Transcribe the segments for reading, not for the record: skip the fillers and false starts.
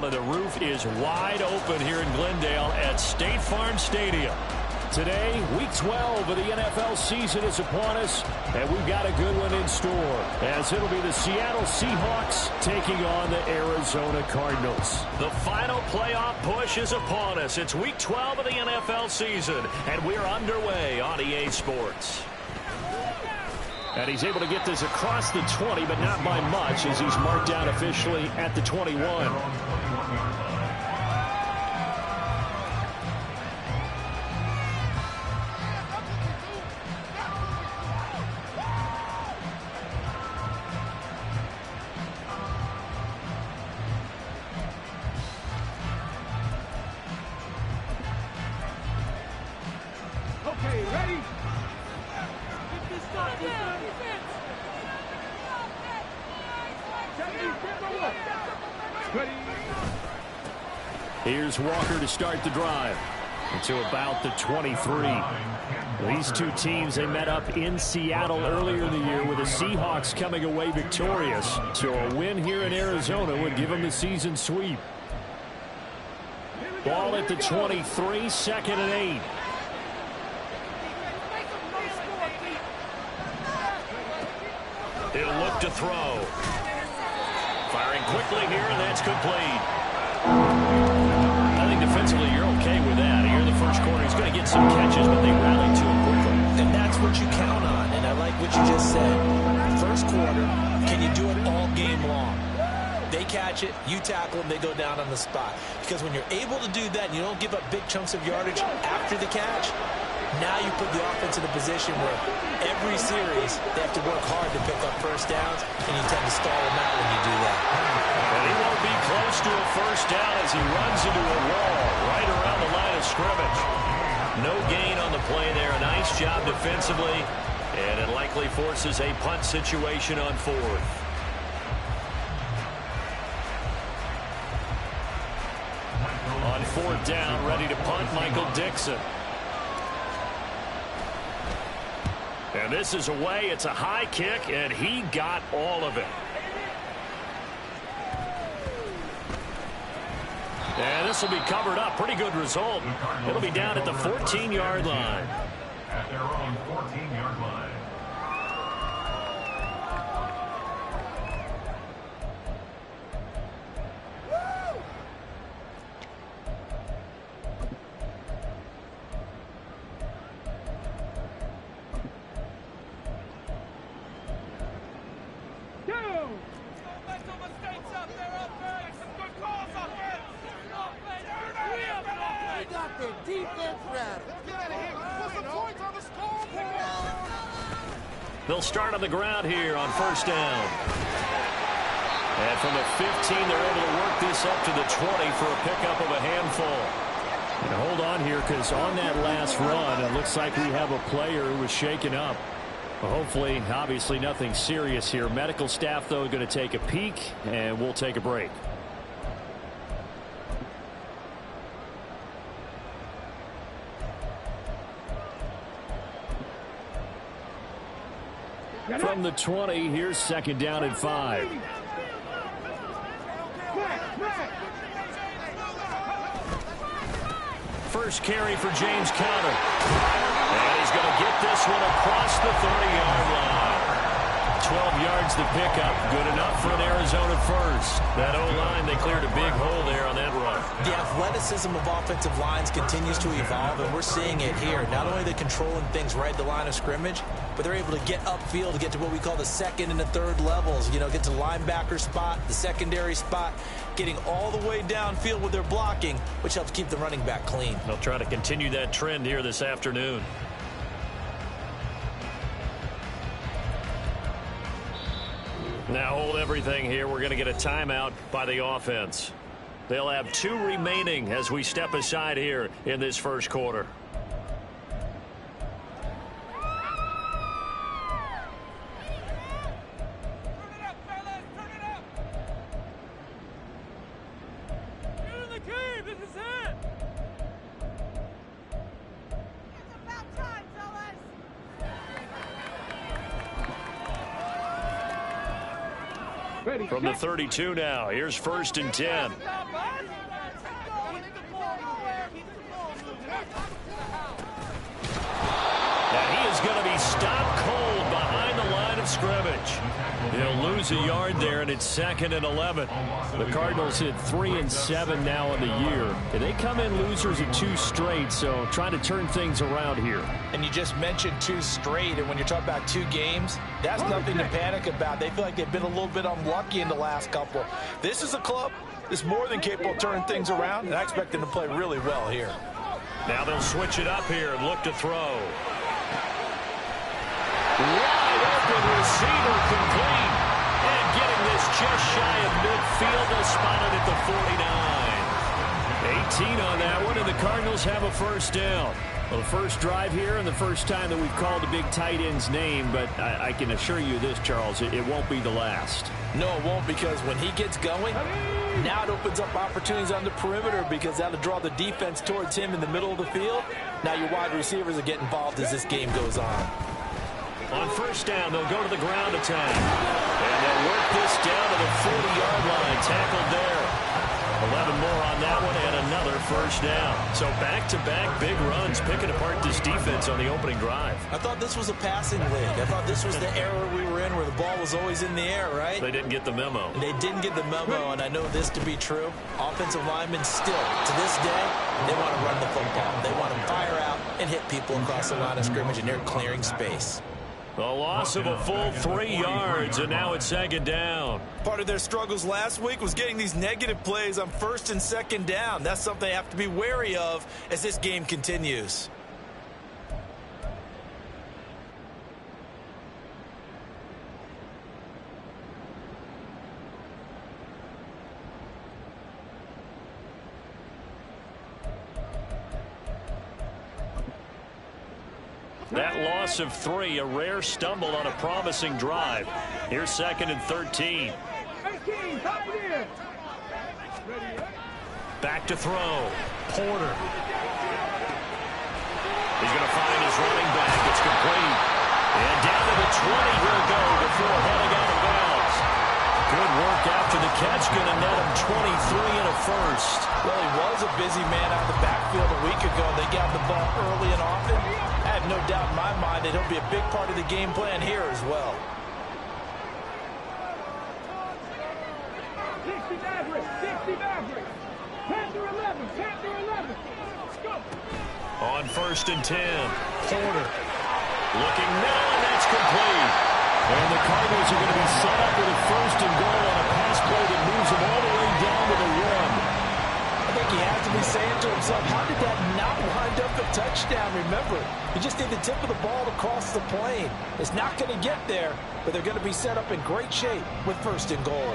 ball, and the roof is wide open here in Glendale at State Farm Stadium. Today, Week 12 of the NFL season is upon us, and we've got a good one in store, as it'll be the Seattle Seahawks taking on the Arizona Cardinals. The final playoff push is upon us. It's Week 12 of the NFL season, and we're underway on EA Sports. And he's able to get this across the 20, but not by much, as he's marked down officially at the 21. Here's Walker to start the drive to about the 23. These two teams, they met up in Seattle earlier in the year with the Seahawks coming away victorious. So a win here in Arizona would give them the season sweep. Ball at the 23, 2nd and 8. He'll look to throw. Firing quickly here, and that's complete. I think defensively you're okay with that. Here in the first quarter, he's going to get some catches, but they rallied to him quickly. And that's what you count on, and I like what you just said. First quarter, can you do it all game long? They catch it, you tackle them, they go down on the spot. Because when you're able to do that and you don't give up big chunks of yardage after the catch, now you put the offense in a position where every series they have to work hard to pick up first downs, and you tend to stall them out when you do that. And he won't be close to a first down as he runs into a wall right around the line of scrimmage. No gain on the play there. A nice job defensively, and it likely forces a punt situation on 4th. On 4th down, ready to punt, Michael Dixon. And this is away. It's a high kick, and he got all of it. And this will be covered up. Pretty good result. It'll be down at the 14-yard line. At their own 14-yard line. They'll start on the ground here on 1st down. And from the 15, they're able to work this up to the 20 for a pickup of a handful. And hold on here, because on that last run, it looks like we have a player who was shaken up. Well, hopefully, obviously nothing serious here. Medical staff, though, going to take a peek, and we'll take a break. From the 20, here's 2nd down and 5. First carry for James Conner. And he's going to get this one across the 30-yard line. 12 yards to pick up. Good enough for an Arizona first. That O-line, they cleared a big hole there on that run. The athleticism of offensive lines continues to evolve, and we're seeing it here. Not only are they controlling things right at the line of scrimmage, but they're able to get upfield to get to what we call the 2nd and the 3rd levels. You know, get to the linebacker spot, the secondary spot, getting all the way downfield with their blocking, which helps keep the running back clean. They'll try to continue that trend here this afternoon. Now hold everything here. We're going to get a timeout by the offense. They'll have 2 remaining as we step aside here in this first quarter. From the 32 now, here's 1st and 10. And he is going to be stopped cold behind the line of scrimmage. He'll lose a yard there, and it's 2nd and 11. The Cardinals hit 3-7 now in the year. And they come in losers of 2 straight, so trying to turn things around here. And you just mentioned 2 straight, and when you're talking about 2 games, that's nothing to panic about. They feel like they've been a little bit unlucky in the last couple. This is a club that's more than capable of turning things around, and I expect them to play really well here. Now they'll switch it up here and look to throw. Wide open receiver complete. And getting this just shy of midfield. They'll spot it at the 49. 18 on that one, and the Cardinals have a first down. Well, the first drive here and the first time that we've called a big tight end's name, but I can assure you this, Charles, it won't be the last. No, it won't, because when he gets going, now it opens up opportunities on the perimeter, because that'll draw the defense towards him in the middle of the field. Now your wide receivers will get involved as this game goes on. On first down, they'll go to the ground attack. And they'll work this down to the 40-yard line. Tackled there. 11 more on that one and another first down. So back-to-back big runs picking apart this defense on the opening drive. I thought this was a passing league. I thought this was the era we were in where the ball was always in the air, right? They didn't get the memo. They didn't get the memo, and I know this to be true. Offensive linemen still, to this day, they want to run the football. They want to fire out and hit people across the line of scrimmage, and they're clearing space. A loss of a full 3 yards, and now it's 2nd down. Part of their struggles last week was getting these negative plays on 1st and 2nd down. That's something they have to be wary of as this game continues. That loss of 3, a rare stumble on a promising drive. Here's 2nd and 13. Back to throw. Porter. He's going to find his running back. It's complete. And down to the 20 he'll go before heading out of bounds. Good work after the catch. Going to net him 23 and a first. Well, he was a busy man out of the backfield a week ago. They got the ball early and often. I have no doubt in my mind that he'll be a big part of the game plan here as well. 60 Maverick, 60 Maverick. Panther 11, Panther 11. Let's go. On 1st and 10, Porter. Looking now, and that's complete. And the Cardinals are going to be set up with a 1st and goal on a pass play that moves them all the way down to the 1. I think he has to be saying to himself, how did that not wind up a touchdown? Remember, you just need the tip of the ball to cross the plane. It's not going to get there, but they're going to be set up in great shape with 1st and goal.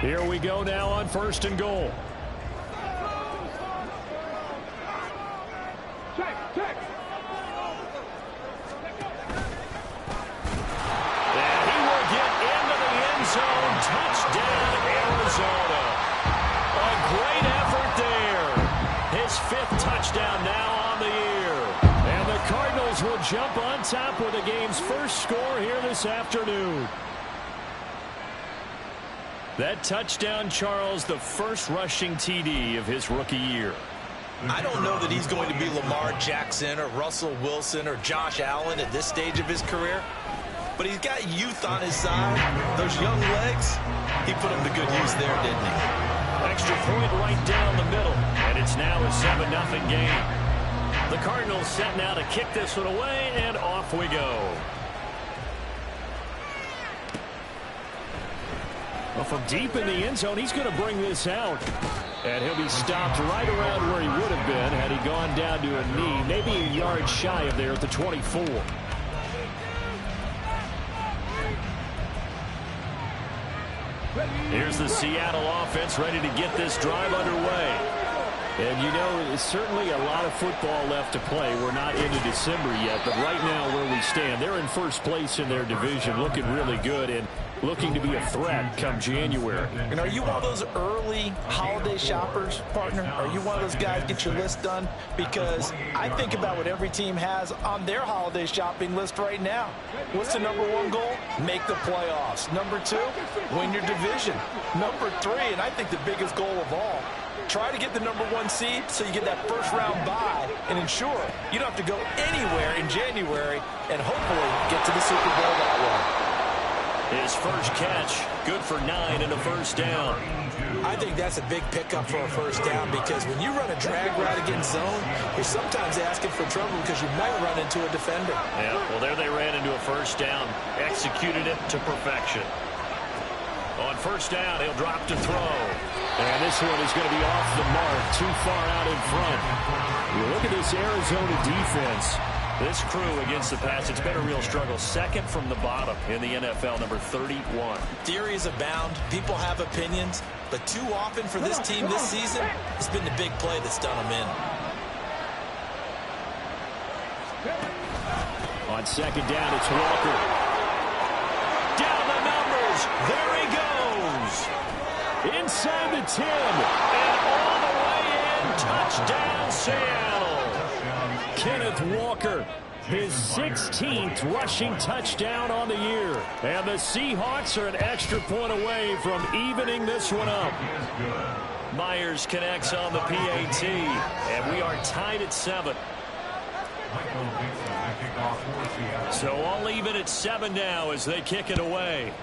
Here we go now on 1st and goal. Check. And he will get into the end zone. Touchdown, Arizona. A great effort there. His 5th touchdown now on the year. And the Cardinals will jump on top with the game's first score here this afternoon. That touchdown, Charles, the first rushing TD of his rookie year. I don't know that he's going to be Lamar Jackson or Russell Wilson or Josh Allen at this stage of his career, but he's got youth on his side. Those young legs, he put them to good use there, didn't he? Extra point right down the middle, and it's now a 7-0 game. The Cardinals set now to kick this one away, and off we go. Well, from deep in the end zone, he's going to bring this out. And he'll be stopped right around where he would have been had he gone down to a knee, maybe a yard shy of there at the 24. Here's the Seattle offense ready to get this drive underway. And, you know, there's certainly a lot of football left to play. We're not into December yet, but right now where we stand, they're in first place in their division, looking really good. And looking to be a threat come January. And are you one of those early holiday shoppers, partner? Are you one of those guys get your list done? Because I think about what every team has on their holiday shopping list right now. What's the #1 goal? Make the playoffs. #2, win your division. #3, and I think the biggest goal of all, try to get the #1 seed so you get that first-round bye and ensure you don't have to go anywhere in January and hopefully get to the Super Bowl that way. His first catch, good for 9 and a first down. I think that's a big pickup for a first down because when you run a drag route against zone, you're sometimes asking for trouble because you might run into a defender. Yeah, well, there they ran into a first down, executed it to perfection. On first down, he'll drop to throw. And this one is going to be off the mark, too far out in front. You look at this Arizona defense. This crew against the pass, it's been a real struggle. Second from the bottom in the NFL, number 31. Theories abound. People have opinions. But too often for this team this season, it's been the big play that's done them in. On second down, it's Walker. Down the numbers. There he goes. Inside the 10. And all the way in. Touchdown, Seattle. Kenneth Walker, his 16th rushing touchdown on the year. And the Seahawks are an extra point away from evening this one up. Myers connects on the PAT, and we are tied at 7. So all even at 7 now as they kick it away.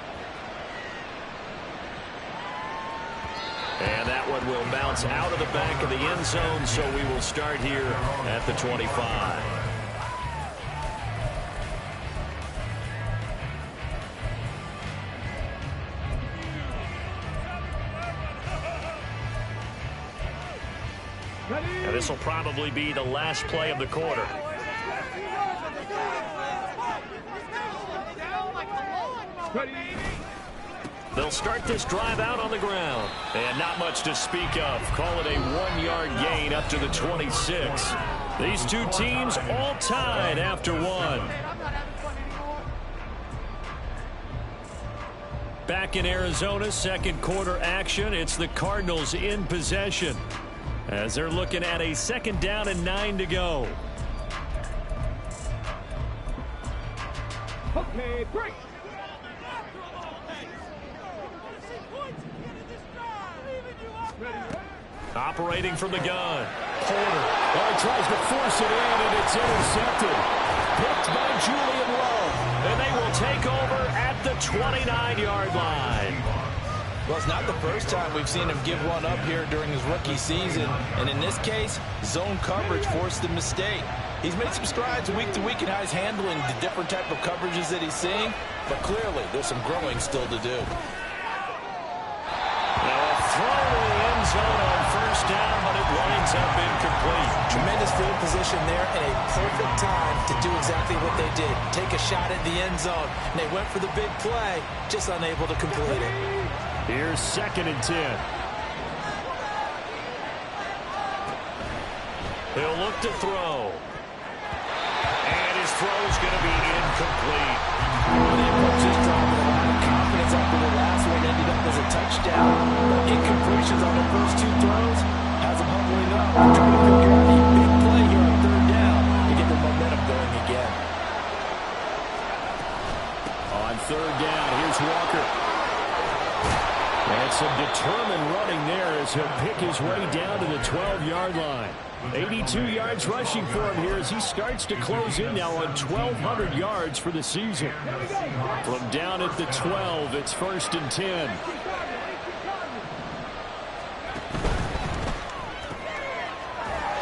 And that one will bounce out of the back of the end zone, so we will start here at the 25. And this will probably be the last play of the quarter. They'll start this drive out on the ground. And not much to speak of. Call it a 1-yard gain up to the 26. These two teams all tied after 1. Back in Arizona, second quarter action. It's the Cardinals in possession as they're looking at a second down and 9 to go. Okay, break. Operating from the gun. Porter. Oh, he tries to force it in, and it's intercepted. Picked by Julian Love. And they will take over at the 29-yard line. Well, it's not the first time we've seen him give one up here during his rookie season. And in this case, zone coverage forced the mistake. He's made some strides week to week in how he's handling the different type of coverages that he's seeing. But clearly, there's some growing still to do. Now a throw to the end zone on first down, but it winds up incomplete. Tremendous field position there and a perfect time to do exactly what they did. Take a shot at the end zone. And they went for the big play, just unable to complete it. Here's 2nd and 10. He'll look to throw. And his throw's going to be incomplete. The approach is dropping a lot of confidence after the last one ended up as a touchdown. But incompletions on the first 2 throws has them humbling up. They're trying to figure out a big play here on 3rd down to get the momentum going again. On 3rd down, here's Walker. And some determined running there as he'll pick his way down to the 12-yard line. 82 yards rushing for him here as he starts to close in now on 1,200 yards for the season. From down at the 12, it's 1st and 10.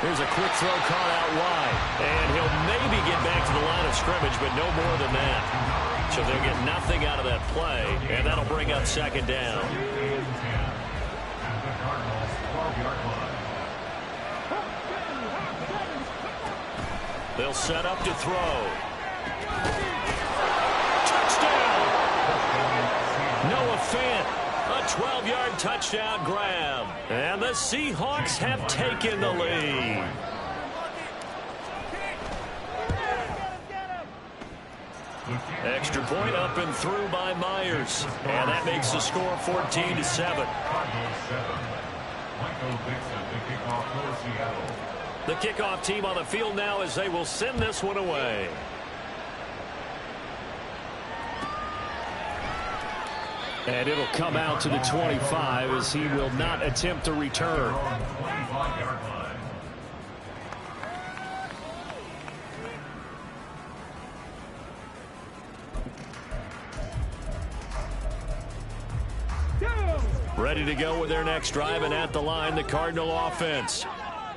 Here's a quick throw caught out wide. And he'll maybe get back to the line of scrimmage, but no more than that. So they'll get nothing out of that play, and that'll bring up 2nd down. They'll set up to throw. Touchdown! Noah Fant, a 12-yard touchdown grab. And the Seahawks have taken the lead. Extra point up and through by Myers. And that makes the score 14-7. The kickoff team on the field now as they will send this one away. And it'll come out to the 25 as he will not attempt a return. Ready to go with their next drive, and at the line, the Cardinal offense.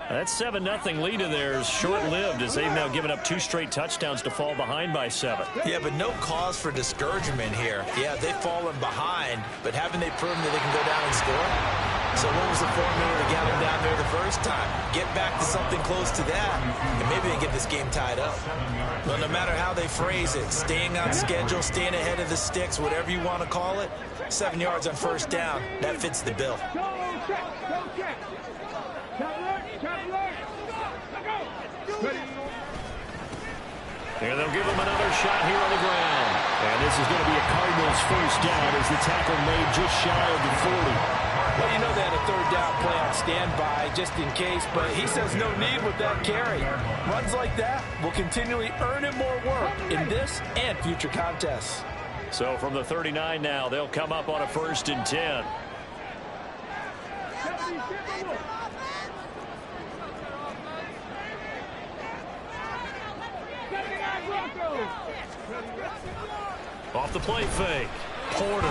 That 7-0 lead of theirs short-lived as they've now given up 2 straight touchdowns to fall behind by 7. Yeah, but no cause for discouragement here. Yeah, they've fallen behind, but haven't they proven that they can go down and score? So what was the formula to get them down there the first time? Get back to something close to that, and maybe they get this game tied up. But no matter how they phrase it, staying on schedule, staying ahead of the sticks, whatever you want to call it, 7 yards on first down, that fits the bill. And they'll give him another shot here on the ground. And this is going to be a Cardinals first down as the tackle made just shy of the 40. Well, you know they had a third down play on standby just in case, but he says no need with that carry. Runs like that will continually earn him more work in this and future contests. So from the 39 now, they'll come up on a 1st and 10. Off the play fake. Porter.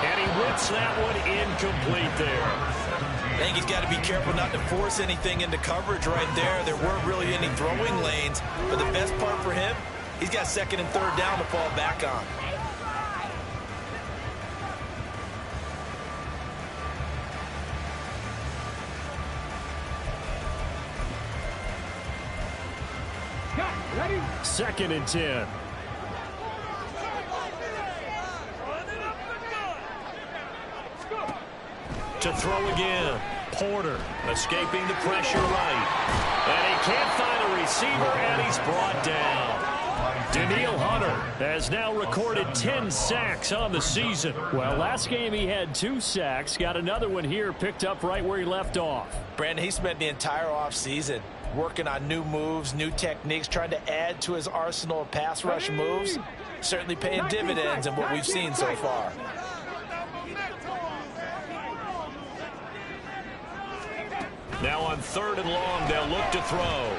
And he whips that one incomplete there. I think he's got to be careful not to force anything into coverage right there. There weren't really any throwing lanes. But the best part for him, he's got 2nd and 3rd down to fall back on. Ready? 2nd and 10. To throw again. Porter escaping the pressure right. And he can't find a receiver, and he's brought down. Daniil Hunter has now recorded 10 sacks on the season. Well, last game he had 2 sacks. Got another one here picked up right where he left off. Brandon, he spent the entire offseason working on new moves, new techniques, trying to add to his arsenal of pass rush moves. Certainly paying dividends in what we've seen so far. Now on 3rd and long, they'll look to throw.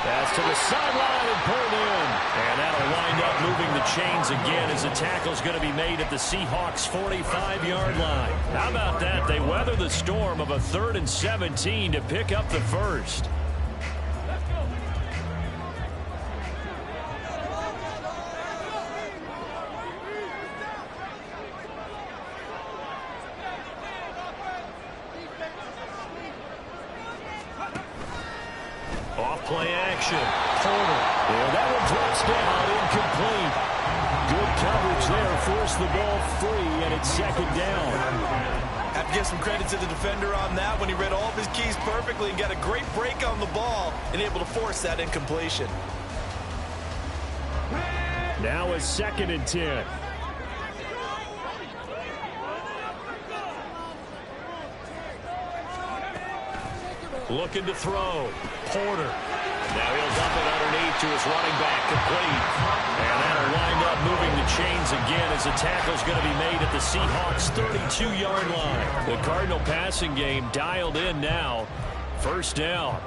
Pass to the sideline and pulled in. And that'll wind up moving the chains again as the tackle's going to be made at the Seahawks' 45-yard line. How about that? They weather the storm of a 3rd and 17 to pick up the first. Off-play action. Porter. And that one drops down, incomplete. Good coverage there. Forced the ball free, and it's 2nd down. Have to give some credit to the defender on that when he read all of his keys perfectly and got a great break on the ball and able to force that incompletion. Now a 2nd and 10. Looking to throw. Porter. Now he'll dump it underneath to his running back, complete. And that'll wind up moving the chains again as the tackle's going to be made at the Seahawks' 32-yard line. The Cardinal passing game dialed in now. 1st down.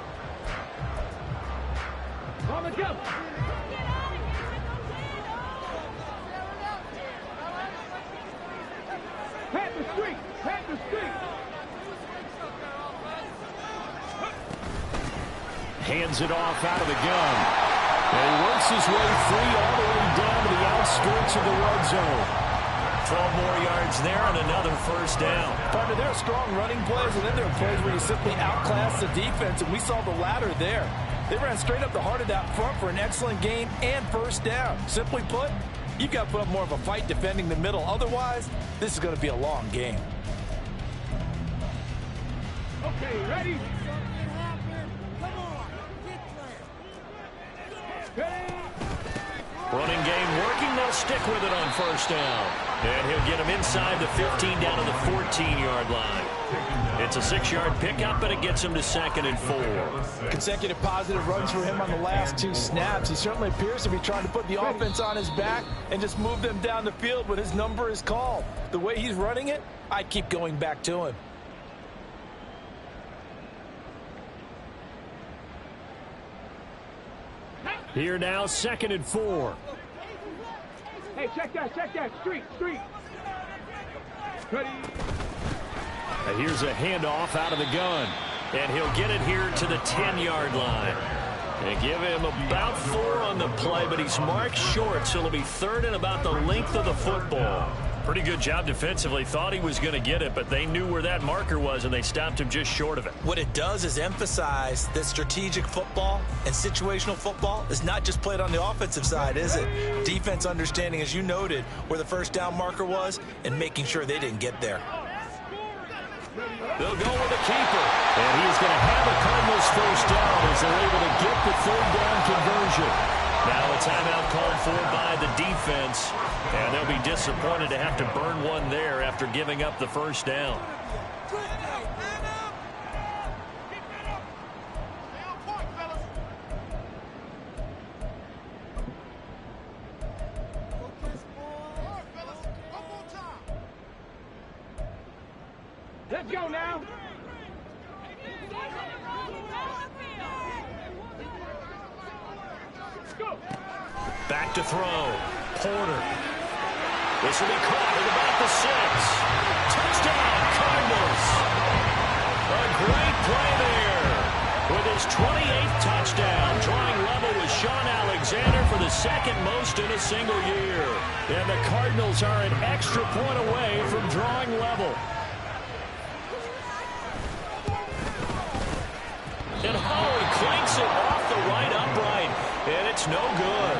On the go. Pat the street. Pat the street. Hands it off out of the gun. And he works his way free all the way down to the outskirts of the red zone. 12 more yards there and another 1st down. Partner, there are strong running plays, and then there are plays where you simply outclass the defense, and we saw the latter there. They ran straight up the heart of that front for an excellent gain and 1st down. Simply put, you've got to put up more of a fight defending the middle. Otherwise, this is going to be a long game. Okay, ready? Running game working. They'll stick with it on first down. And he'll get him inside the 15 down to the 14-yard line. It's a 6-yard pickup, and it gets him to 2nd and 4. Consecutive positive runs for him on the last 2 snaps. He certainly appears to be trying to put the offense on his back and just move them down the field when his number is called. The way he's running it, I keep going back to him. Here now, 2nd and 4. Hey, check that, street. Ready. And here's a handoff out of the gun. And he'll get it here to the 10-yard line. And give him about 4 on the play, but he's marked short, so it'll be 3rd and about the length of the football. Pretty good job defensively. Thought he was going to get it, but they knew where that marker was, and they stopped him just short of it. What it does is emphasize that strategic football and situational football is not just played on the offensive side, is it? Defense understanding, as you noted, where the first down marker was and making sure they didn't get there. They'll go with a keeper. And he's going to have a Cardinals first down as they're able to get the 3rd down conversion. Now a timeout called for by the defense. And they'll be disappointed to have to burn one there after giving up the first down. Let's go now. Let's go. Back to throw. Porter. This will be caught at about the 6. Touchdown, Cardinals. A great play there. With his 28th touchdown, drawing level with Sean Alexander for the 2nd most in a single year. And the Cardinals are an extra point away from drawing level. And Howard clanks it off the right upright, and it's no good.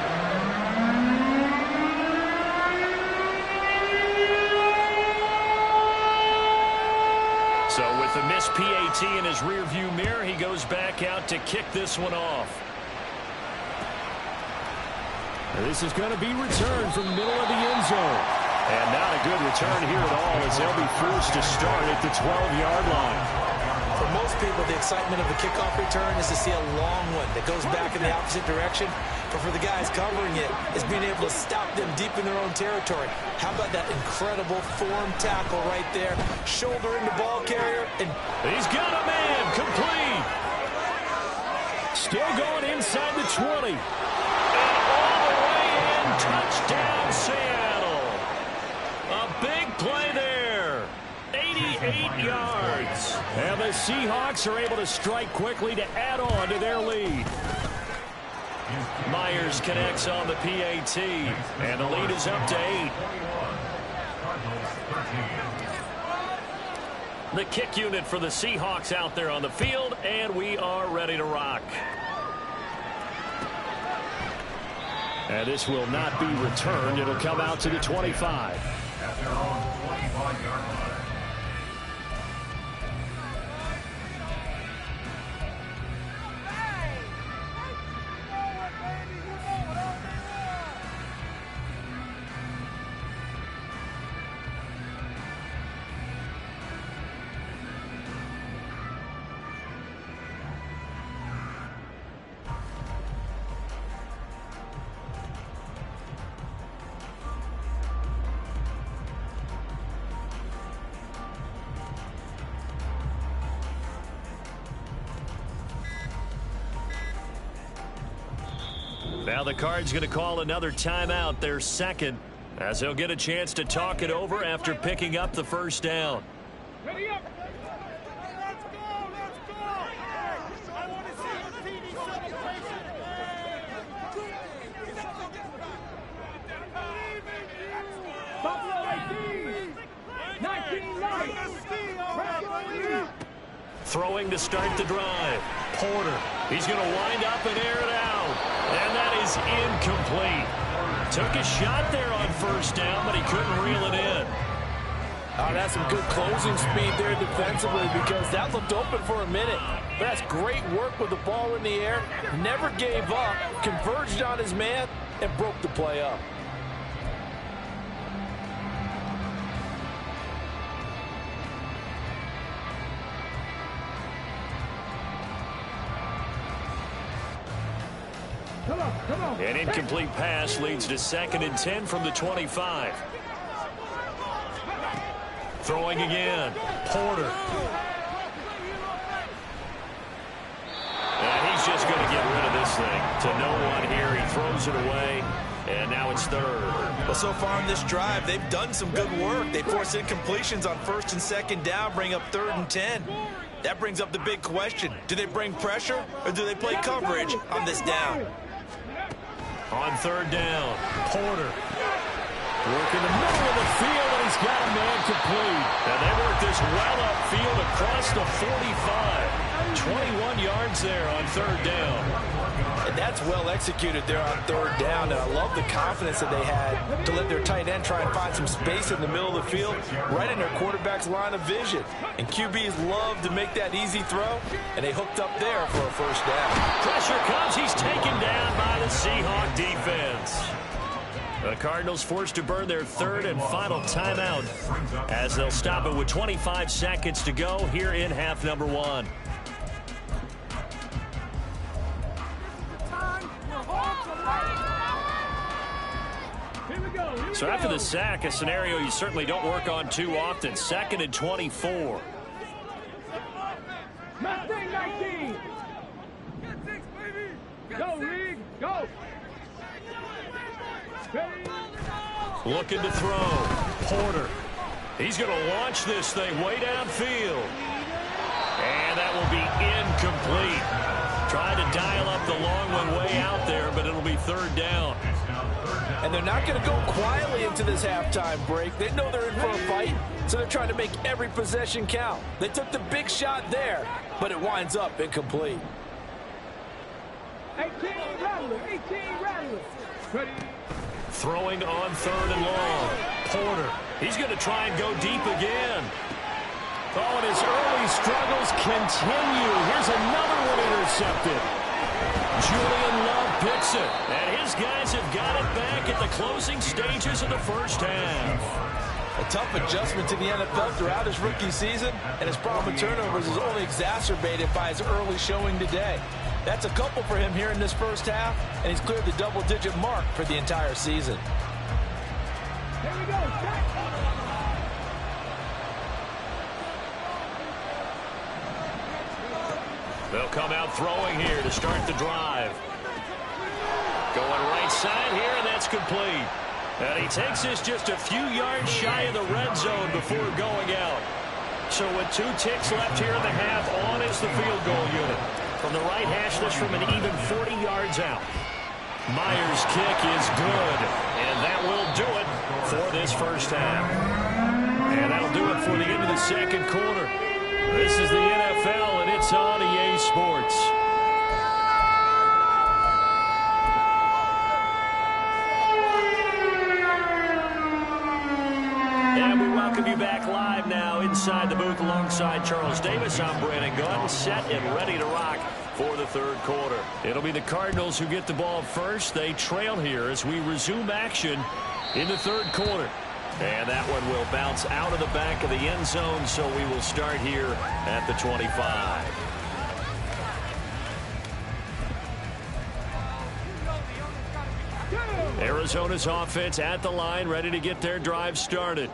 So with the missed PAT in his rearview mirror, he goes back out to kick this one off. This is going to be returned from the middle of the end zone. And not a good return here at all, as they'll be forced to start at the 12-yard line. For most people, the excitement of the kickoff return is to see a long one that goes back in the opposite direction. But for the guys covering it, is being able to stop them deep in their own territory. How about that incredible form tackle right there? Shoulder into ball carrier. And he's got a man complete. Still going inside the 20. And all the way in. Touchdown, Seattle. A big play there. 88 yards. And the Seahawks are able to strike quickly to add on to their lead. Myers connects on the PAT. And the lead is up to 8. The kick unit for the Seahawks out there on the field. And we are ready to rock. And this will not be returned. It'll come out to the 25. At their own 25-yard line. Now the Cards going to call another timeout, their 2nd, as they'll get a chance to talk it over after picking up the first down. Ready up. Let's go. I want to see a TV celebration. Buffalo 18. 19 Throwing to start the drive. Porter. He's going to wind up and air it out. And that is incomplete. Took a shot there on first down, but he couldn't reel it in. Oh, that's some good closing speed there defensively because that looked open for a minute. But that's great work with the ball in the air. Never gave up, converged on his man, and broke the play up. Come on. An incomplete pass leads to 2nd and 10 from the 25. Throwing again. Porter. And he's just going to get rid of this thing. To no one here. He throws it away. And now it's 3rd. Well, so far on this drive, they've done some good work. They force incompletions on 1st and 2nd down, bring up 3rd and 10. That brings up the big question. Do they bring pressure or do they play coverage on this down? On 3rd down, Porter. Work in the middle of the field, and he's got a man complete. And they work this well upfield across the 45. 21 yards there on 3rd down. And that's well executed there on 3rd down. And I love the confidence that they had to let their tight end try and find some space in the middle of the field, right in their quarterback's line of vision. And QBs love to make that easy throw, and they hooked up there for a 1st down. Pressure comes. He's taken down by the Seahawk defense. The Cardinals forced to burn their 3rd and final timeout as they'll stop it with 25 seconds to go here in half number 1. So after the sack, a scenario you certainly don't work on too often. 2nd and 24. Mustang 19. Go, Reed. Go. Looking to throw. Porter. He's going to launch this thing way downfield. And that will be incomplete. Tried to dial up the long one way out there, but it'll be 3rd down. And they're not going to go quietly into this halftime break. They know they're in for a fight, so they're trying to make every possession count. They took the big shot there, but it winds up incomplete. 18 Rattler. Ready. Throwing on 3rd and long. Porter. He's going to try and go deep again. Oh, and his early struggles continue. Here's another one intercepted. Julian Love picks it. And his guys have got it back at the closing stages of the 1st half. A tough adjustment to the NFL throughout his rookie season, and his problem with turnovers is only exacerbated by his early showing today. That's a couple for him here in this 1st half, and he's cleared the double-digit mark for the entire season. Here we go. They'll come out throwing here to start the drive. Going right side here, and that's complete. And he takes this just a few yards shy of the red zone before going out. So with 2 ticks left here in the half, on is the field goal unit. From the right hash, this from an even 40 yards out. Myers' kick is good, and that will do it for this 1st half. And that'll do it for the end of the 2nd quarter. This is the NFL, and it's on EA Sports. And we welcome you back live now inside the booth alongside Charles Davis. I'm Brandon Gunn, set and ready to rock for the 3rd quarter. It'll be the Cardinals who get the ball first. They trail here as we resume action in the 3rd quarter. And that one will bounce out of the back of the end zone, so we will start here at the 25. Arizona's offense at the line, ready to get their drive started.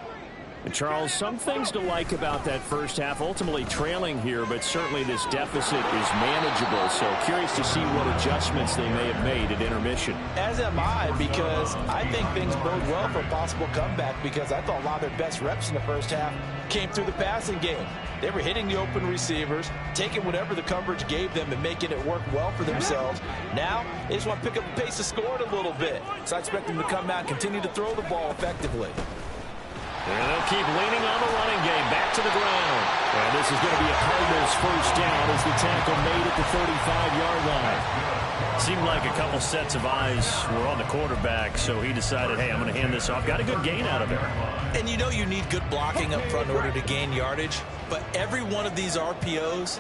And Charles, some things to like about that 1st half, ultimately trailing here, but certainly this deficit is manageable. So curious to see what adjustments they may have made at intermission. As am I, because I think things bode well for a possible comeback, because I thought a lot of their best reps in the 1st half came through the passing game. They were hitting the open receivers, taking whatever the coverage gave them and making it work well for themselves. Now, they just want to pick up the pace of scoring a little bit. So I expect them to come out and continue to throw the ball effectively. And they'll keep leaning on the running game. Back to the ground. And this is going to be a Cardinals 1st down as the tackle made at the 35-yard line. Seemed like a couple sets of eyes were on the quarterback, so he decided, hey, I'm going to hand this off. Got a good gain out of it. And you know you need good blocking up front in order to gain yardage, but every one of these RPOs,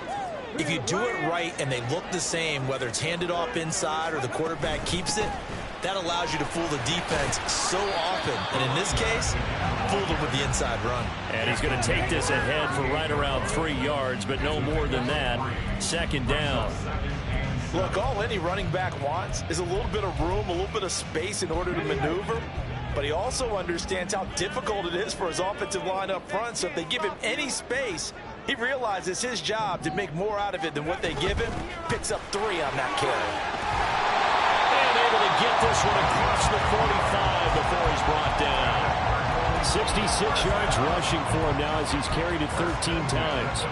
if you do it right and they look the same, whether it's handed off inside or the quarterback keeps it, that allows you to fool the defense so often. And in this case, fooled them with the inside run. And he's going to take this ahead for right around 3 yards, but no more than that. Second down. Look, all any running back wants is a little bit of room, a little bit of space in order to maneuver. But he also understands how difficult it is for his offensive line up front. So if they give him any space, he realizes his job to make more out of it than what they give him. Picks up 3 on that carry. And able to get this one across the 45 before he's brought down. 66 yards rushing for him now as he's carried it 13 times.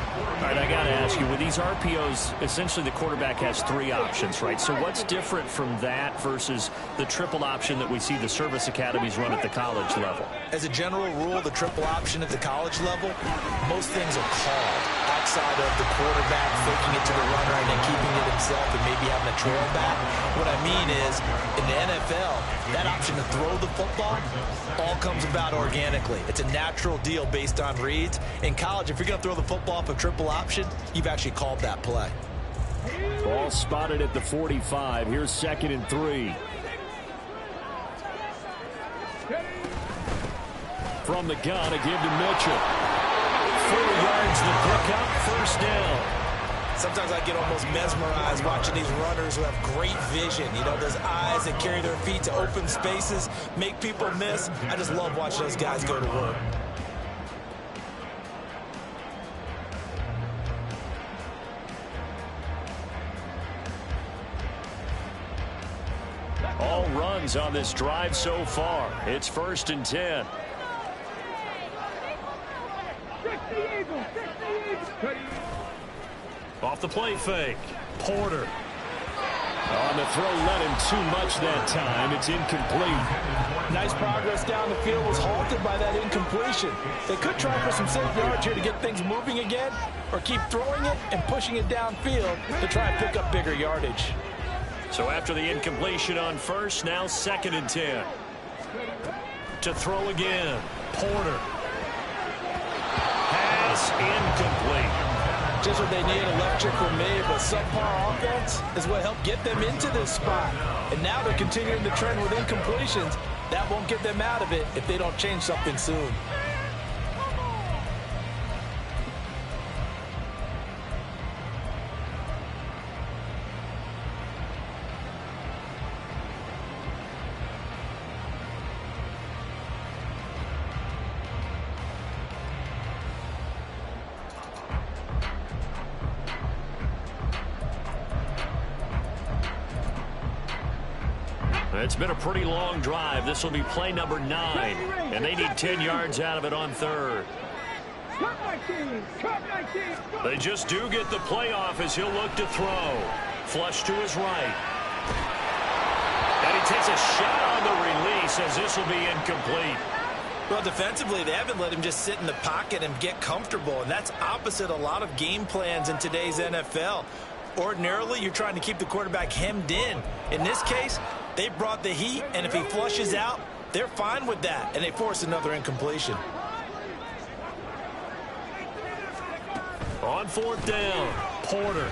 All right, I got to ask you, with these RPOs, essentially the quarterback has 3 options, right? So what's different from that versus the triple option that we see the service academies run at the college level? As a general rule, the triple option at the college level, most things are called outside of the quarterback faking it to the runner and then keeping it himself and maybe having a trail back. What I mean is, in the NFL, that option to throw the football all comes about organically. It's a natural deal based on reads. In college, if you're going to throw the football off a triple option, you've actually called that play. Ball spotted at the 45. Here's 2nd and 3. From the gun, a give to Mitchell. 4 yards to pick up, first down. Sometimes I get almost mesmerized watching these runners who have great vision. You know, those eyes that carry their feet to open spaces, make people miss. I just love watching those guys go to work. All runs on this drive so far. It's 1st and 10. Off the play fake. Porter. On the throw, let him too much that time. It's incomplete. Nice progress down the field, was halted by that incompletion. They could try for some safe yards here to get things moving again, or keep throwing it and pushing it downfield to try and pick up bigger yardage. So after the incompletion on first, now 2nd and 10. To throw again. Porter. Pass incomplete. Just what they need, electric from me, but subpar offense is what helped get them into this spot. And now they're continuing the trend with incompletions. That won't get them out of it if they don't change something soon. It's been a pretty long drive. This will be play number 9, and they need 10 yards out of it on 3rd. They just do get the playoff as he'll look to throw. Flush to his right. And he takes a shot on the release as this will be incomplete. Well, defensively, they haven't let him just sit in the pocket and get comfortable, and that's opposite a lot of game plans in today's NFL. Ordinarily, you're trying to keep the quarterback hemmed in. In this case, they brought the heat, and if he flushes out, they're fine with that, and they force another incompletion. On 4th down, Porter.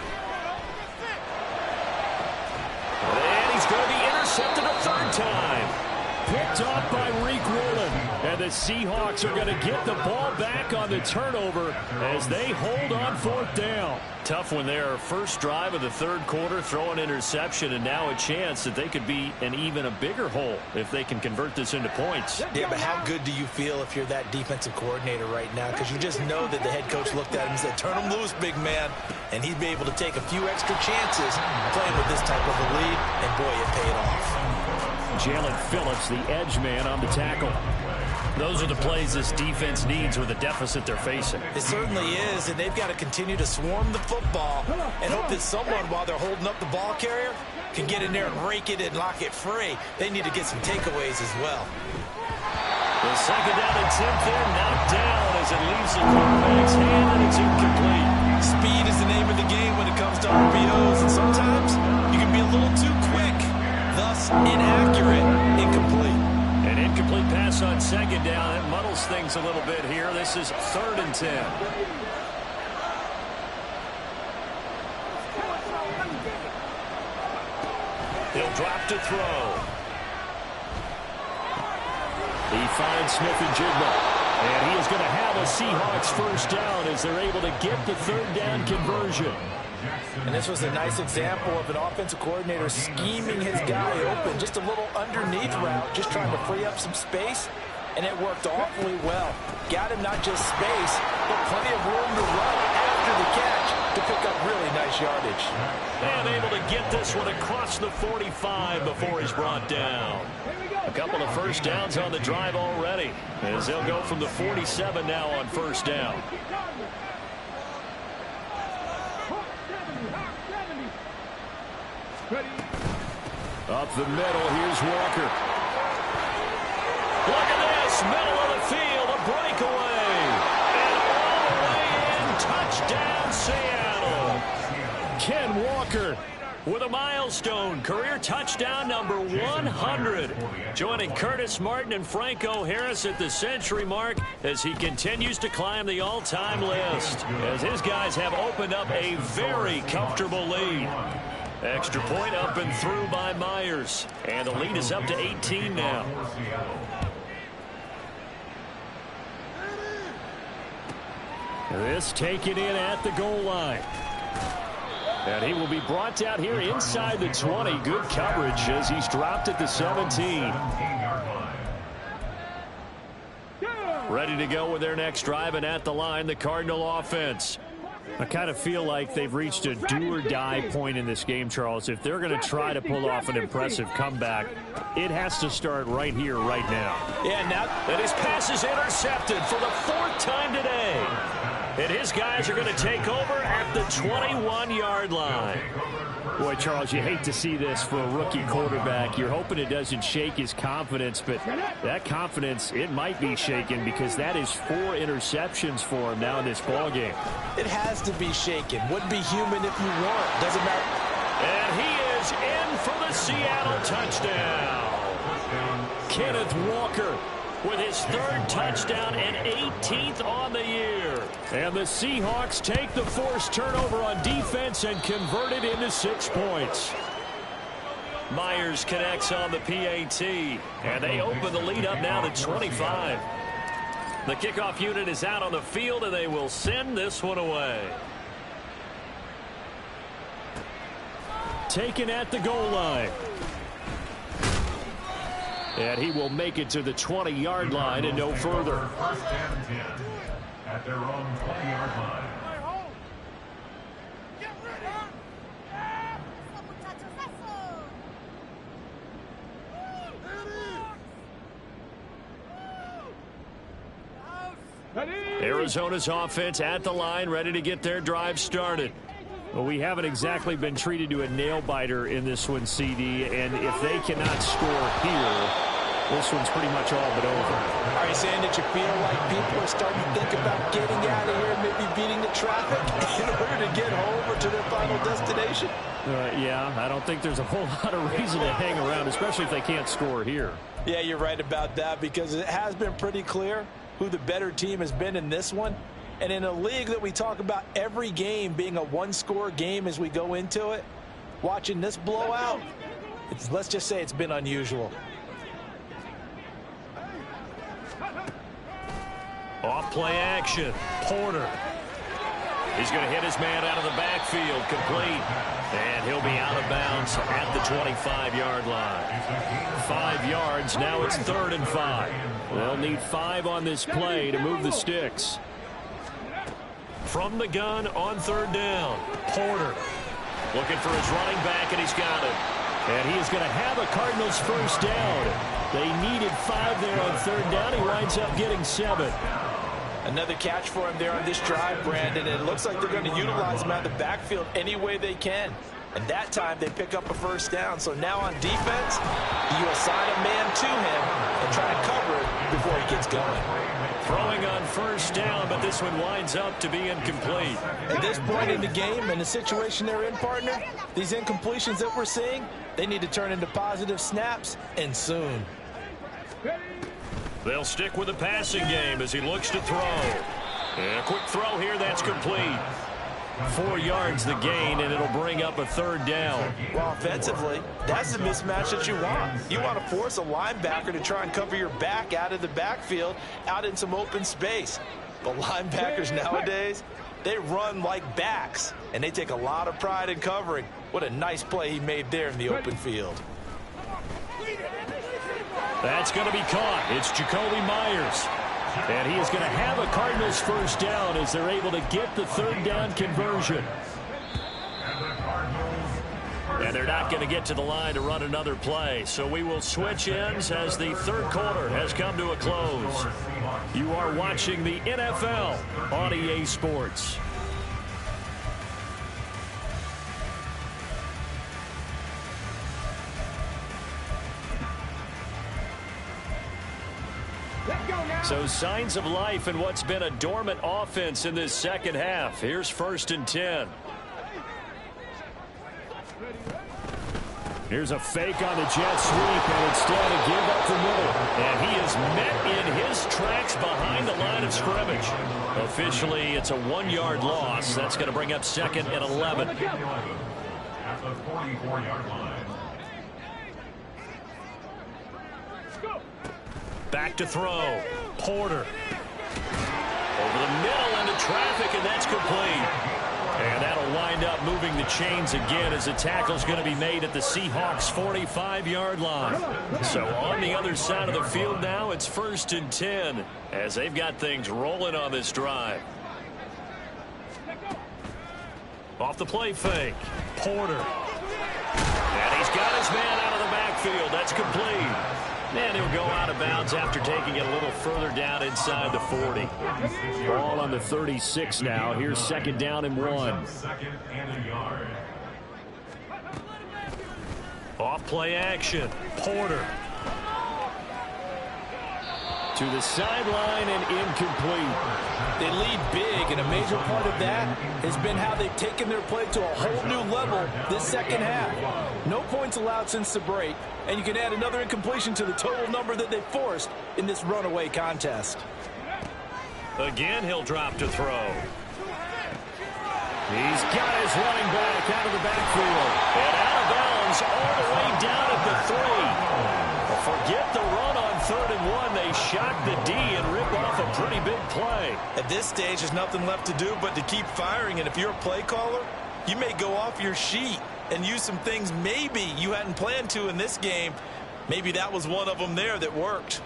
And he's going to be intercepted a 3rd time. Picked off by Reek Woolen. And the Seahawks are going to get the ball back on the turnover as they hold on 4th down. Tough one there. First drive of the 3rd quarter, throw an interception, and now a chance that they could be in even a bigger hole if they can convert this into points. Yeah, but how good do you feel if you're that defensive coordinator right now? Because you just know that the head coach looked at him and said, turn him loose, big man. And he'd be able to take a few extra chances playing with this type of a lead, and boy, it paid off. Jalen Phillips, the edge man, on the tackle. Those are the plays this defense needs with the deficit they're facing. It certainly is, and they've got to continue to swarm the football and hope that someone, while they're holding up the ball carrier, can get in there and rake it and lock it free. They need to get some takeaways as well. The 2nd down attempt there, knocked down as it leaves the quarterback's hand, and it's incomplete. Speed Speed is the name of the game when it comes to RPOs, and sometimes you can be a little too quick, thus inaccurate, incomplete. An incomplete pass on second down. That muddles things a little bit here. This is 3rd and 10. He'll drop to throw. He finds Smith-Njigba. And he is going to have a Seahawks first down as they're able to get the 3rd down conversion. And this was a nice example of an offensive coordinator scheming his guy open. Just a little underneath route, just trying to free up some space. And it worked awfully well. Got him not just space, but plenty of room to run after the catch to pick up really nice yardage. And able to get this one across the 45 before he's brought down. A couple of first downs on the drive already, as they'll go from the 47 now on first down. Up the middle, here's Walker. Look at this, middle of the field, a breakaway. And all the way in, touchdown Seattle. Ken Walker with a milestone, career touchdown number 100. Joining Curtis Martin and Franco Harris at the century mark as he continues to climb the all-time list. As his guys have opened up a very comfortable lead. Extra point up and through by Myers. And the lead is up to 18 now. This taken in at the goal line. And he will be brought down here inside the 20. Good coverage as he's dropped at the 17. Ready to go with their next drive, and at the line, the Cardinal offense. I kind of feel like they've reached a do-or-die point in this game, Charles. If they're going to try to pull off an impressive comeback, it has to start right here, right now. Yeah, now that his pass is intercepted for the 4th time today. And his guys are going to take over at the 21-yard line. Boy, Charles, you hate to see this for a rookie quarterback. You're hoping it doesn't shake his confidence, but that confidence, it might be shaken because that is 4 interceptions for him now in this ballgame. It has to be shaken. Wouldn't be human if you weren't. Doesn't matter. And he is in for the Seattle touchdown. Kenneth Walker with his 3rd touchdown and 18th on the year. And the Seahawks take the forced turnover on defense and convert it into 6 points. Myers connects on the PAT, and they open the lead up now to 25. The kickoff unit is out on the field, and they will send this one away. Taken at the goal line. And he will make it to the 20-yard line and no further. First and 10 at their own 20-yard line. Arizona's offense at the line, ready to get their drive started. Well, we haven't exactly been treated to a nail-biter in this one, CD, and if they cannot score here, this one's pretty much all but over. Are you saying that you feel like people are starting to think about getting out of here, maybe beating the traffic in order to get home or to their final destination? Yeah, I don't think there's a whole lot of reason to hang around, especially if they can't score here. Yeah, you're right about that because it has been pretty clear who the better team has been in this one. And in a league that we talk about every game being a one-score game as we go into it, watching this blowout, let's just say it's been unusual. Off play action. Porter. He's going to hit his man out of the backfield. Complete. And he'll be out of bounds at the 25-yard line. 5 yards. Now it's 3rd and 5. They'll need 5 on this play to move the sticks. From the gun on 3rd down. Porter looking for his running back, and he's got it. And he is going to have a Cardinals first down. They needed 5 there on 3rd down. He winds up getting 7. Another catch for him there on this drive, Brandon. And it looks like they're going to utilize him out of the backfield any way they can. And that time they pick up a first down. So now on defense, you assign a man to him and try to cover it before he gets going. Throwing on first down, but this one winds up to be incomplete. At this point in the game and the situation they're in, partner, these incompletions that we're seeing, they need to turn into positive snaps, and soon. They'll stick with the passing game as he looks to throw. And a quick throw here, that's complete. 4 yards the gain, and it'll bring up a third down. Well, offensively, that's the mismatch that you want. You want to force a linebacker to try and cover your back out of the backfield, out in some open space. But linebackers nowadays, they run like backs, and they take a lot of pride in covering. What a nice play he made there in the open field. That's going to be caught. It's Jacoby Myers. And he is going to have a Cardinals first down as they're able to get the third down conversion. And they're not going to get to the line to run another play. So we will switch ends as the third quarter has come to a close. You are watching the NFL on EA Sports. So signs of life in what's been a dormant offense in this second half. Here's 1st and 10. Here's a fake on the jet sweep, and instead a give up the middle. And he is met in his tracks behind the line of scrimmage. Officially, it's a 1-yard loss. That's going to bring up 2nd and 11. At the 44-yard line. Back to throw. Porter. Over the middle into traffic, and that's complete. And that'll wind up moving the chains again as the tackle's going to be made at the Seahawks' 45-yard line. So on the other side of the field now, it's 1st and 10 as they've got things rolling on this drive. Off the play fake. Porter. And he's got his man out of the backfield. That's complete. And he'll go out of bounds after taking it a little further down inside the 40. Ball on the 36 now. Here's 2nd down and 1. Second and a yard. Off play action. Porter. To the sideline and incomplete. They lead big, and a major part of that has been how they've taken their play to a whole new level this second half. No points allowed since the break, and you can add another incompletion to the total number that they forced in this runaway contest. Again, he'll drop to throw. He's got his running back out of the backfield. And out of bounds all the way down at the 3. Forget the run on 3rd and 1. They shock the D and rip off a pretty big play. At this stage, there's nothing left to do but to keep firing, and if you're a play caller, you may go off your sheet and use some things maybe you hadn't planned to in this game. Maybe that was one of them there that worked.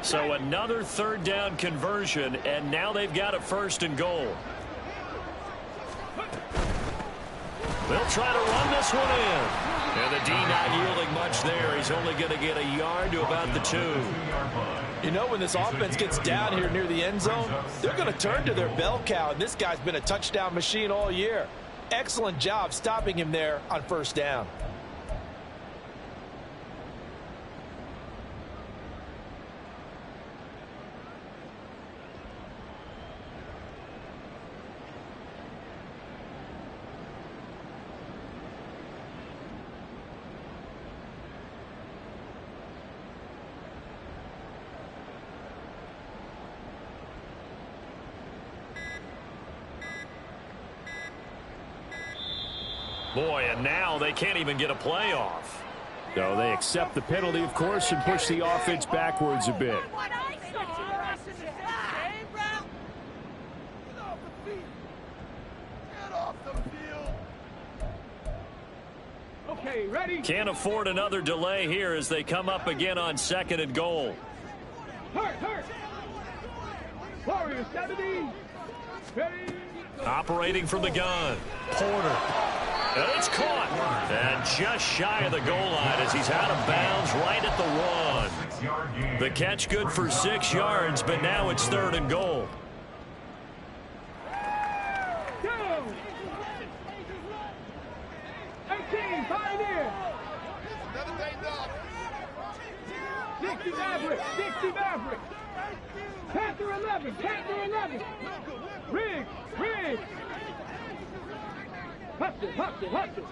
So another 3rd down conversion, and now they've got a 1st and goal. They'll try to run this one in. And the D not yielding much there. He's only going to get a yard to about the 2. You know, when this offense gets down here near the end zone, they're going to turn to their bell cow, and this guy's been a touchdown machine all year. Excellent job stopping him there on 1st down. Boy, and now they can't even get a play off. So they accept the penalty, of course, and push the offense backwards a bit. Okay, ready? Can't afford another delay here as they come up again on 2nd and goal. Hurt. Warrior 70. Ready? Operating from the gun. Porter. And it's caught. And just shy of the goal line as he's out of bounds right at the 1. The catch good for 6 yards, but now it's 3rd and goal. 18, Pioneer. 60 Maverick, 60 Maverick. Panther 11, Panther 11. Riggs. Hustle.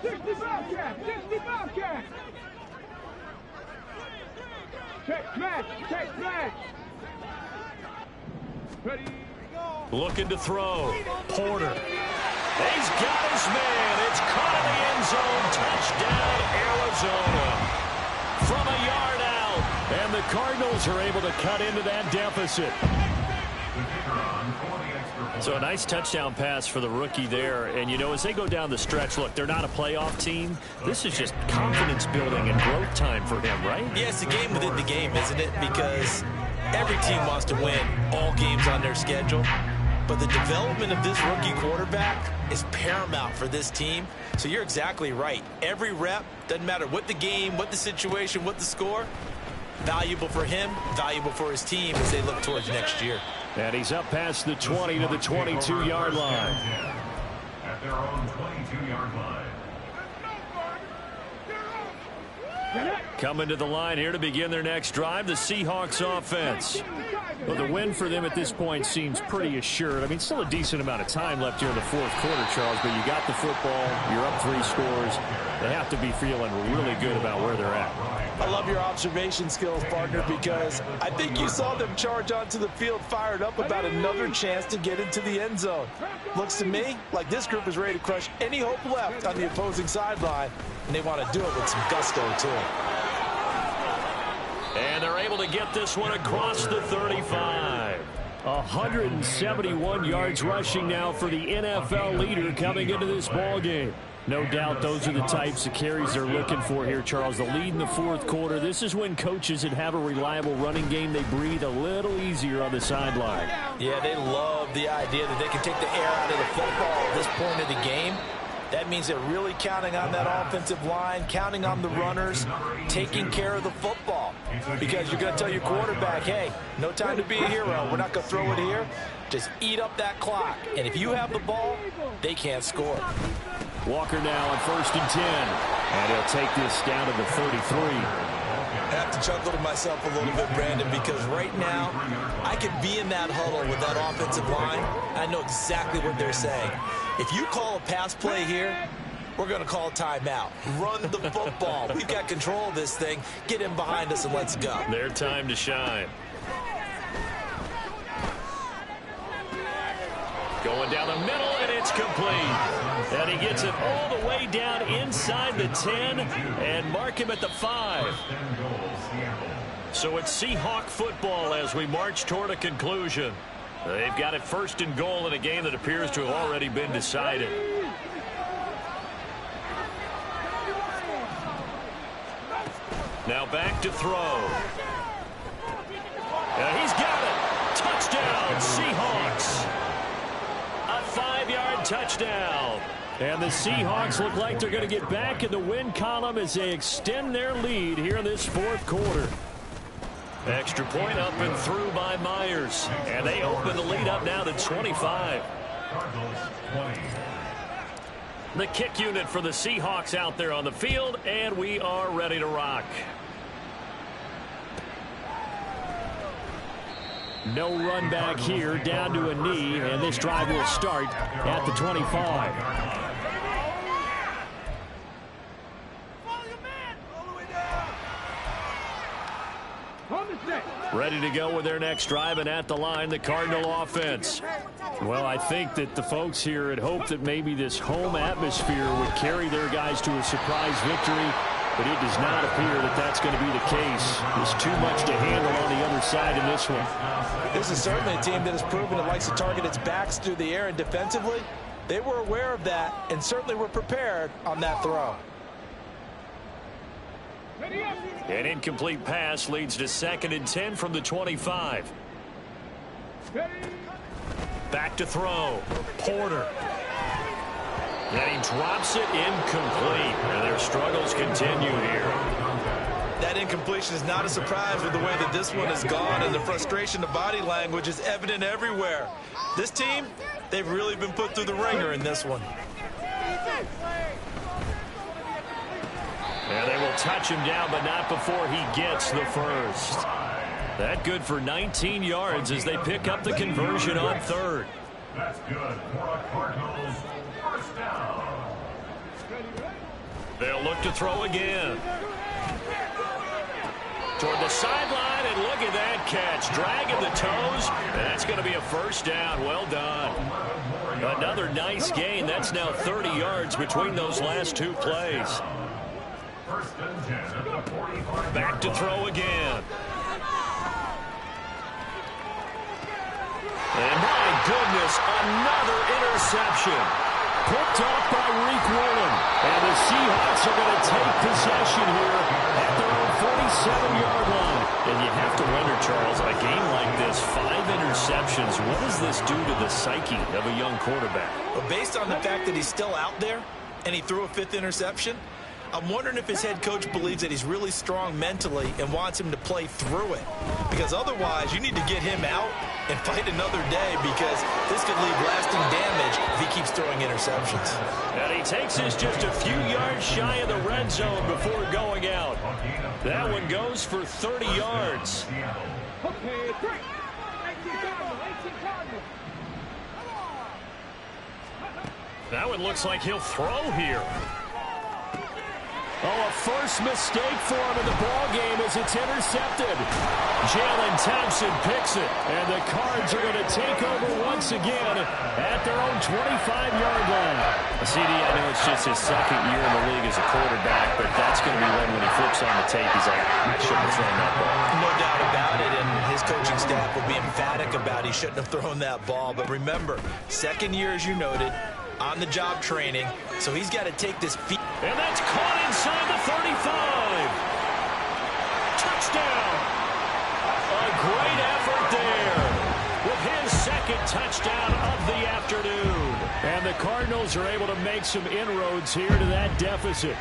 60 Bobcat, 60 Bobcat. Check smash. Ready. Looking to throw. Porter. He's got his man. It's caught in the end zone. Touchdown, Arizona. From a yard out. And the Cardinals are able to cut into that deficit. So a nice touchdown pass for the rookie there. And, you know, as they go down the stretch, look, they're not a playoff team. This is just confidence building and growth time for him, right? Yeah, it's a game within the game, isn't it? Because every team wants to win all games on their schedule. But the development of this rookie quarterback is paramount for this team. So you're exactly right. Every rep, doesn't matter what the game, what the situation, what the score, valuable for him, valuable for his team as they look towards next year. And he's up past the 20 to the 22-yard line. At their own 22-yard line. Coming to the line here to begin their next drive, the Seahawks offense. Well, the win for them at this point seems pretty assured. I mean, still a decent amount of time left here in the fourth quarter, Charles, but you got the football, you're up 3 scores. They have to be feeling really good about where they're at. I love your observation skills, partner, because I think you saw them charge onto the field fired up about another chance to get into the end zone. Looks to me like this group is ready to crush any hope left on the opposing sideline, and they want to do it with some gusto, too. And they're able to get this one across the 35. 171 yards rushing now for the NFL leader coming into this ball game. No doubt those are the types of carries they're looking for here, Charles. The lead in the fourth quarter. This is when coaches that have a reliable running game, they breathe a little easier on the sideline. Yeah, they love the idea that they can take the air out of the football at this point of the game. That means they're really counting on that offensive line, counting on the runners, taking care of the football. Because you're going to tell your quarterback, hey, no time to be a hero. We're not going to throw it here. Just eat up that clock. And if you have the ball, they can't score. Walker now on 1st and 10. And he'll take this down to the 33. I have to chuckle to myself a little bit, Brandon, because right now I could be in that huddle with that offensive line. I know exactly what they're saying. If you call a pass play here, we're going to call a timeout. Run the football. We've got control of this thing. Get in behind us and let's go. Their time to shine. Going down the middle, and it's complete. And he gets it all the way down inside the 10 and mark him at the 5. So it's Seahawk football as we march toward a conclusion. They've got it 1st and goal in a game that appears to have already been decided. Now back to throw. He's got it. Touchdown, Seahawks. A 5-yard touchdown. And the Seahawks look like they're going to get back in the win column as they extend their lead here in this fourth quarter. Extra point up and through by Myers. And they open the lead up now to 25. The kick unit for the Seahawks out there on the field, and we are ready to rock. No run back here, down to a knee, and this drive will start at the 25. Ready to go with their next drive, and at the line, the Cardinal offense. Well, I think that the folks here had hoped that maybe this home atmosphere would carry their guys to a surprise victory, but it does not appear that that's going to be the case. There's too much to handle on the other side in this one. This is certainly a team that has proven it likes to target its backs through the air, and defensively, they were aware of that and certainly were prepared on that throw. An incomplete pass leads to 2nd and 10 from the 25. Back to throw. Porter. And he drops it incomplete. And their struggles continue here. That incompletion is not a surprise with the way that this one has gone, and the frustration, the body language is evident everywhere. This team, They've really been put through the ringer in this one. And they will touch him down, but not before he gets the first. That good for 19 yards as they pick up the conversion on third. That's good for a Cardinals first down. They'll look to throw again. Toward the sideline, and look at that catch. Dragging the toes, and that's going to be a first down. Well done. Another nice gain. That's now 30 yards between those last two plays. Back to throw again. And my goodness, another interception. Picked off by Reek Woolen. And the Seahawks are going to take possession here at their own 47-yard line. And you have to wonder, Charles, a game like this, 5 interceptions, what does this do to the psyche of a young quarterback? Well, based on the fact that he's still out there and he threw a 5th interception, I'm wondering if his head coach believes that he's really strong mentally and wants him to play through it. Because otherwise, you need to get him out and fight another day, because this could leave lasting damage if he keeps throwing interceptions. And he takes this just a few yards shy of the red zone before going out. That one goes for 30 yards. Okay, 3. 18 Cardinals. That one looks like he'll throw here. Oh, a first mistake for him in the ball game as it's intercepted. Jalen Thompson picks it, and the Cards are going to take over once again at their own 25-yard line. CD, I know it's just his second year in the league as a quarterback, but that's going to be when he flips on the tape, he's like, I shouldn't have thrown that ball. No doubt about it, and his coaching staff will be emphatic about he shouldn't have thrown that ball. But remember, second year, as you noted, on-the-job training, so he's got to take this feet. And that's caught inside the 35. Touchdown. A great effort there with his second touchdown of the afternoon. And the Cardinals are able to make some inroads here to that deficit.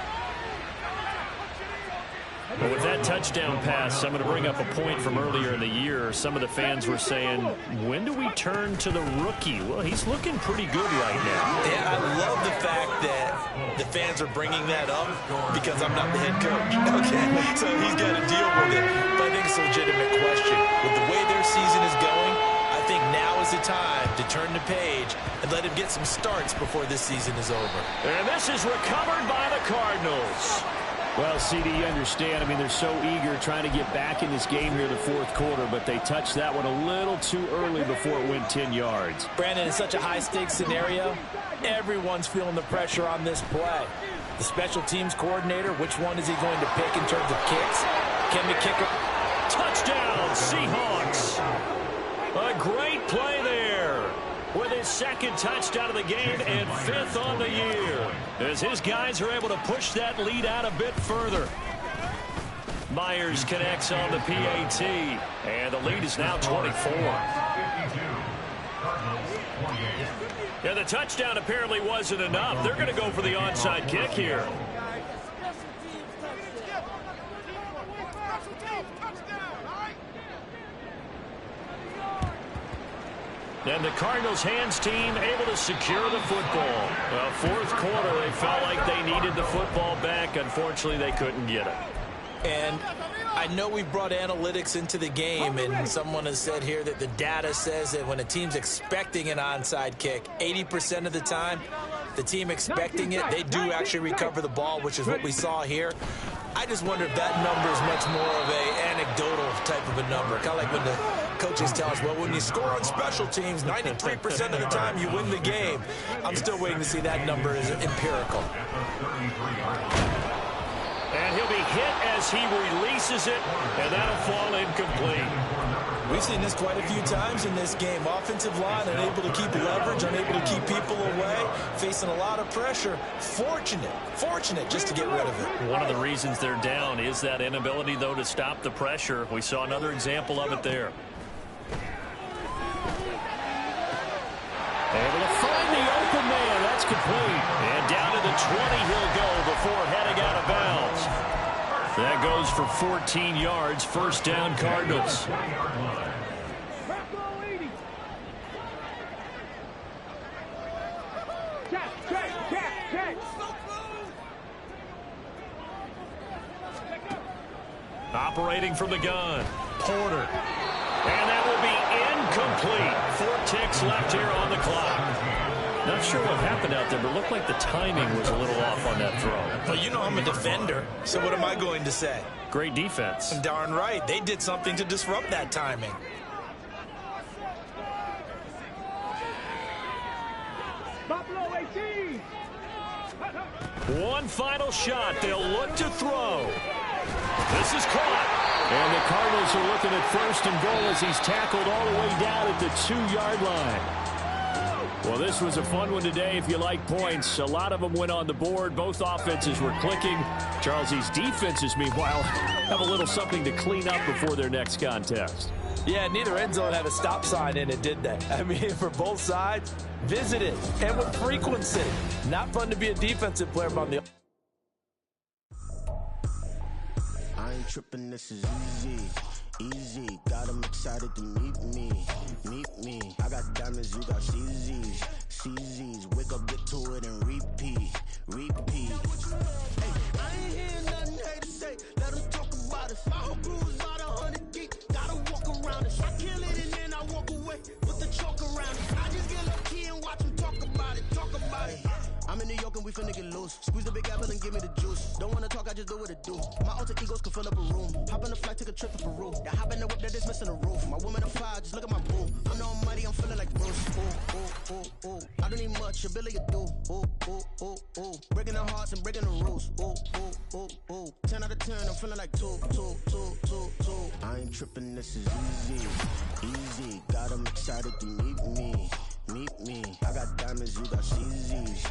But with that touchdown pass, I'm going to bring up a point from earlier in the year. Some of the fans were saying, when do we turn to the rookie? Well, he's looking pretty good right now. Yeah, I love the fact that the fans are bringing that up because I'm not the head coach. Okay, so he's got to deal with it. But I think it's a legitimate question. With the way their season is going, I think now is the time to turn the page and let him get some starts before this season is over. And this is recovered by the Cardinals. Well, CD, you understand. I mean, they're so eager trying to get back in this game here in the fourth quarter, but they touched that one a little too early before it went 10 yards. Brandon, it's such a high-stakes scenario. Everyone's feeling the pressure on this play. The special teams coordinator, which one is he going to pick in terms of kicks? Can the kicker... Touchdown, Seahawks. A great play there with his second touchdown of the game and 5th on the year, as his guys are able to push that lead out a bit further. Myers connects on the PAT, and the lead is now 24. And the touchdown apparently wasn't enough. They're going to go for the onside kick here. And the Cardinals hands team able to secure the football. Well, fourth quarter, they felt like they needed the football back. Unfortunately, they couldn't get it. And I know we brought analytics into the game, and someone has said here that the data says that when a team's expecting an onside kick, 80% of the time, the team expecting it, they do actually recover the ball, which is what we saw here. I just wonder if that number is much more of a anecdotal type of a number. Kind of like when the coaches tell us, well, when you score on special teams, 93% of the time you win the game. I'm still waiting to see that number is empirical. And he'll be hit as he releases it, and that'll fall incomplete. We've seen this quite a few times in this game. Offensive line unable to keep leverage, unable to keep people away, facing a lot of pressure. Fortunate just to get rid of it. One of the reasons they're down is that inability, though, to stop the pressure. We saw another example of it there. Able to find the open man. That's complete. And down to the 20 he'll go before heading out of bounds. That goes for 14 yards. First down, Cardinals. Operating from the gun. Porter. And that will be incomplete. 4 ticks left here on the clock. Not sure what happened out there, but it looked like the timing was a little off on that throw. Well, you know I'm a defender, so what am I going to say? Great defense. Darn right. They did something to disrupt that timing. Buffalo 18. One final shot. They'll look to throw. This is caught. And the Cardinals are looking at 1st and goal as he's tackled all the way down at the 2-yard line. Well, this was a fun one today if you like points. A lot of them went on the board. Both offenses were clicking. Charles, these defenses, meanwhile, have a little something to clean up before their next contest. Yeah, neither end zone had a stop sign in it, did they? I mean, for both sides, visited and with frequency. Not fun to be a defensive player, but on the... I ain't tripping, this is easy. Got them excited to meet me. I got diamonds, you got CZs. Wake up, get to it, and repeat. Hey, I ain't hearing nothing haters say. Let them talk about us. My whole crew is about 100 deep. Gotta walk around us. I kill it and then I walk away with the chalk around it. I just get low key and watch them talk about it. I'm in New York and we finna get loose. Squeeze the big apple and give me the juice. Don't wanna talk, I just do what it do. My alter egos can fill up a room. Hop on a flight, take a trip to Peru. That hop in the whip that is missing a roof. My woman a fire, just look at my boo. I'm the almighty, I'm feeling like Bruce. Ooh. I don't need much, ability to do. Ooh. Breaking the hearts and breaking the rules. Ooh. 10 out of 10, I'm feeling like 2. I ain't tripping, this is easy. Got them excited to meet me. I got diamonds, you got CZs.